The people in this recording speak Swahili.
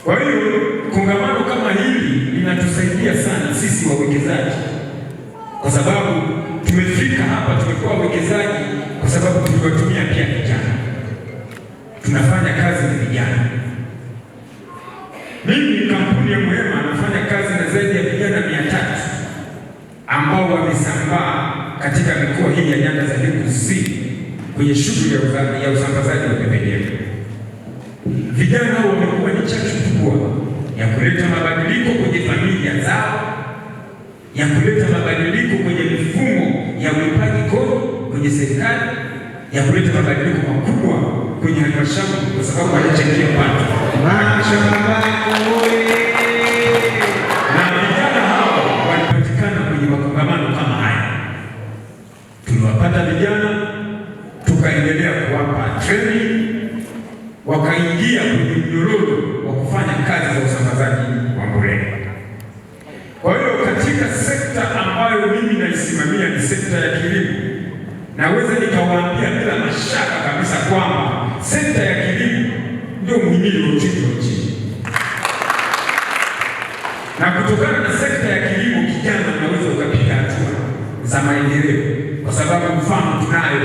Kwa hiyo kongamano kama hili linatusaidia sana sisi wawekezaji, kwa sababu tumefika hapa, tumekuwa wawekezaji kwa sababu tuliwatumia pia vijana, tunafanya kazi na vijana. Mimi kampuni ya Muhema nafanya kazi na zaidi ya vijana 300 ambao wamesambaa katika mikoa hii ya nyanda za juu kusini kwenye shughuli ya usambazaji wa pembejeo. Vijana hao wamekuwa ni chachu kubwa ya kuleta mabadiliko kwenye familia zao, ya kuleta mabadiliko kwenye mifumo ya ulipaji kodi kwenye serikali, ya kuleta mabadiliko makubwa kwenye halmashauri, kwa sababu wanachangia pato. Na vijana hao walipatikana kwenye makongamano kama haya. Tuliwapata vijana, tukaendelea kuwapa training, wakaingia kwenye mnyororo wa kufanya kazi za usambazaji wa mbolea. Kwa hiyo katika sekta ambayo mimi naisimamia ni sekta ya kilimo, naweza nikawaambia bila mashaka kabisa kwamba sekta ya kilimo ndio muhimili wa uchumi wa nchi. Na kutokana na sekta ya kilimo, kijana unaweza ukapiga hatua za maendeleo, kwa sababu mfano tunayo